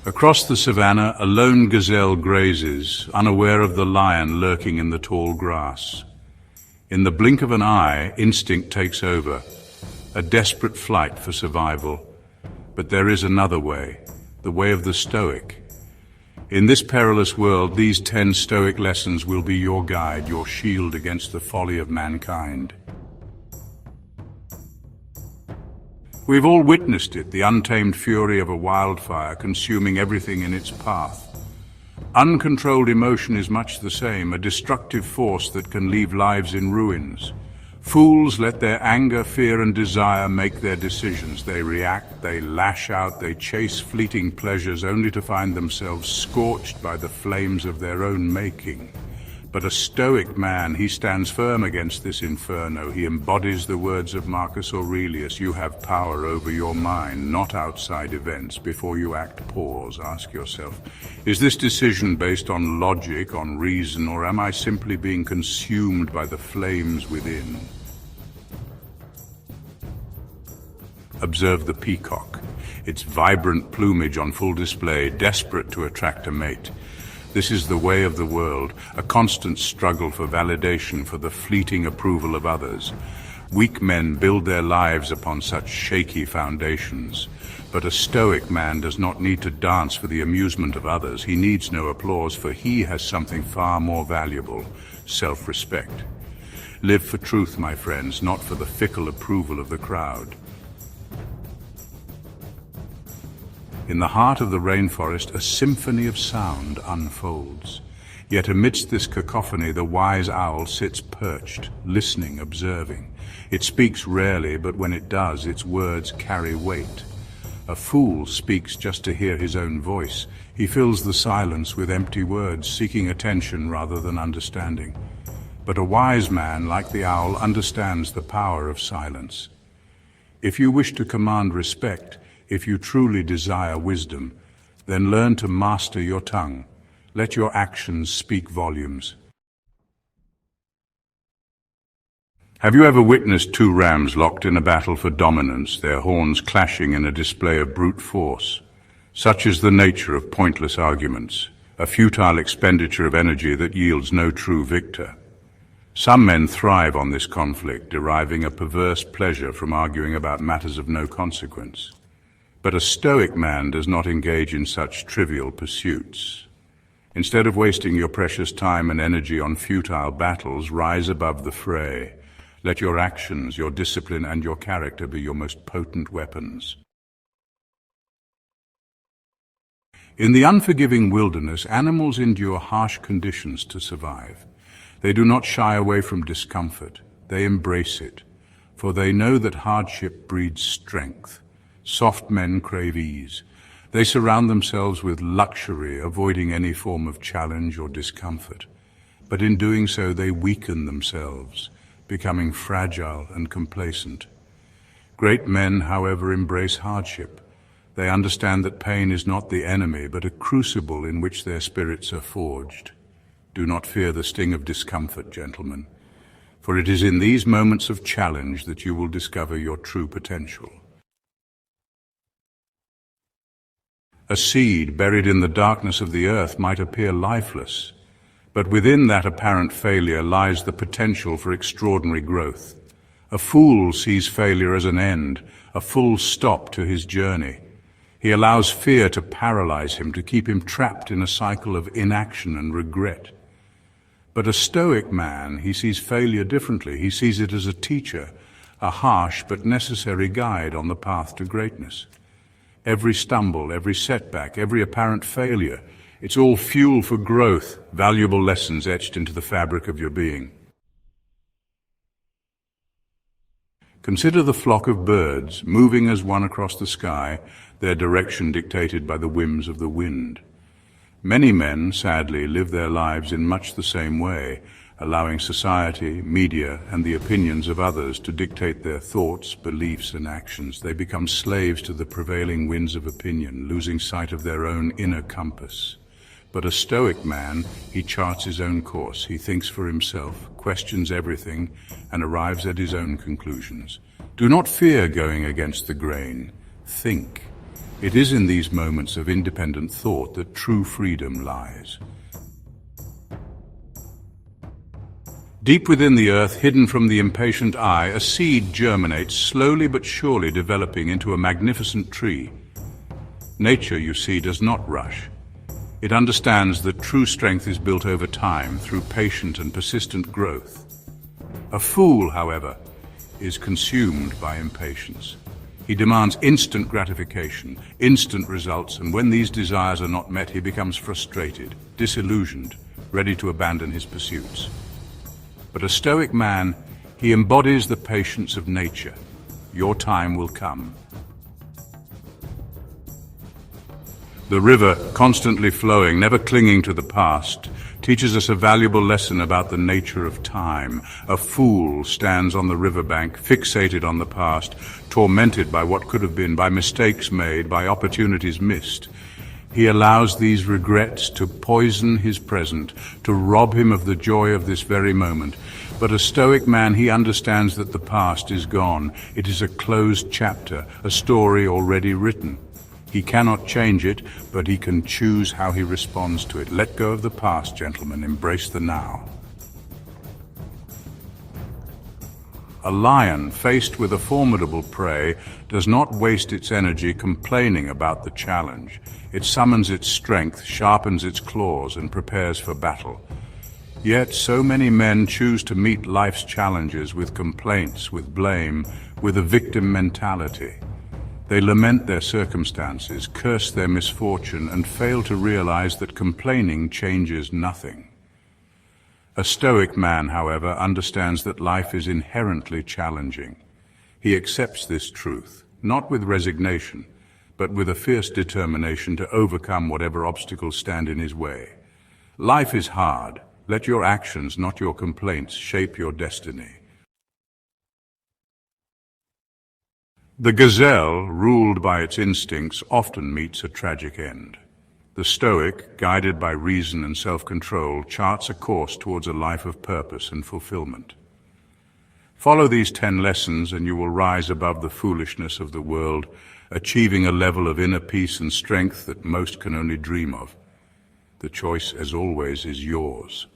Across the savannah, a lone gazelle grazes, unaware of the lion lurking in the tall grass. In the blink of an eye, instinct takes over, a desperate flight for survival. But there is another way, the way of the Stoic. In this perilous world, these 10 Stoic lessons will be your guide, your shield against the folly of mankind. We've all witnessed it, the untamed fury of a wildfire consuming everything in its path. Uncontrolled emotion is much the same, a destructive force that can leave lives in ruins. Fools let their anger, fear, and desire make their decisions. They react, they lash out, they chase fleeting pleasures only to find themselves scorched by the flames of their own making. But a Stoic man, he stands firm against this inferno. He embodies the words of Marcus Aurelius, "You have power over your mind, not outside events. Before you act, pause. Ask yourself, is this decision based on logic, on reason, or am I simply being consumed by the flames within?" Observe the peacock, its vibrant plumage on full display, desperate to attract a mate. This is the way of the world, a constant struggle for validation, for the fleeting approval of others. Weak men build their lives upon such shaky foundations. But a Stoic man does not need to dance for the amusement of others. He needs no applause, for he has something far more valuable: self-respect. Live for truth, my friends, not for the fickle approval of the crowd. In the heart of the rainforest, a symphony of sound unfolds. Yet amidst this cacophony, the wise owl sits perched, listening, observing. It speaks rarely, but when it does, its words carry weight. A fool speaks just to hear his own voice. He fills the silence with empty words, seeking attention rather than understanding. But a wise man, like the owl, understands the power of silence. If you wish to command respect, if you truly desire wisdom, then learn to master your tongue. Let your actions speak volumes. Have you ever witnessed 2 rams locked in a battle for dominance, their horns clashing in a display of brute force? Such is the nature of pointless arguments, a futile expenditure of energy that yields no true victor. Some men thrive on this conflict, deriving a perverse pleasure from arguing about matters of no consequence. But a Stoic man does not engage in such trivial pursuits. Instead of wasting your precious time and energy on futile battles, rise above the fray. Let your actions, your discipline, and your character be your most potent weapons. In the unforgiving wilderness, animals endure harsh conditions to survive. They do not shy away from discomfort. They embrace it, for they know that hardship breeds strength. Soft men crave ease. They surround themselves with luxury, avoiding any form of challenge or discomfort. But in doing so, they weaken themselves, becoming fragile and complacent. Great men, however, embrace hardship. They understand that pain is not the enemy, but a crucible in which their spirits are forged. Do not fear the sting of discomfort, gentlemen, for it is in these moments of challenge that you will discover your true potential. A seed buried in the darkness of the earth might appear lifeless, but within that apparent failure lies the potential for extraordinary growth. A fool sees failure as an end, a full stop to his journey. He allows fear to paralyze him, to keep him trapped in a cycle of inaction and regret. But a Stoic man, he sees failure differently. He sees it as a teacher, a harsh but necessary guide on the path to greatness. Every stumble, every setback, every apparent failure, it's all fuel for growth, valuable lessons etched into the fabric of your being. Consider the flock of birds, moving as one across the sky, their direction dictated by the whims of the wind. Many men, sadly, live their lives in much the same way, allowing society, media, and the opinions of others to dictate their thoughts, beliefs, and actions. They become slaves to the prevailing winds of opinion, losing sight of their own inner compass. But a Stoic man, he charts his own course. He thinks for himself, questions everything, and arrives at his own conclusions. Do not fear going against the grain. Think. It is in these moments of independent thought that true freedom lies. Deep within the earth, hidden from the impatient eye, a seed germinates, slowly but surely developing into a magnificent tree. Nature, you see, does not rush. It understands that true strength is built over time through patient and persistent growth. A fool, however, is consumed by impatience. He demands instant gratification, instant results, and when these desires are not met, he becomes frustrated, disillusioned, ready to abandon his pursuits. But a Stoic man, he embodies the patience of nature. Your time will come. The river, constantly flowing, never clinging to the past, teaches us a valuable lesson about the nature of time. A fool stands on the riverbank, fixated on the past, tormented by what could have been, by mistakes made, by opportunities missed. He allows these regrets to poison his present, to rob him of the joy of this very moment. But a Stoic man, he understands that the past is gone. It is a closed chapter, a story already written. He cannot change it, but he can choose how he responds to it. Let go of the past, gentlemen. Embrace the now. A lion, faced with a formidable prey, does not waste its energy complaining about the challenge. It summons its strength, sharpens its claws, and prepares for battle. Yet so many men choose to meet life's challenges with complaints, with blame, with a victim mentality. They lament their circumstances, curse their misfortune, and fail to realize that complaining changes nothing. A Stoic man, however, understands that life is inherently challenging. He accepts this truth, not with resignation, but with a fierce determination to overcome whatever obstacles stand in his way. Life is hard. Let your actions, not your complaints, shape your destiny. The gazelle, ruled by its instincts, often meets a tragic end. The Stoic, guided by reason and self-control, charts a course towards a life of purpose and fulfillment. Follow these 10 lessons and you will rise above the foolishness of the world, achieving a level of inner peace and strength that most can only dream of. The choice, as always, is yours.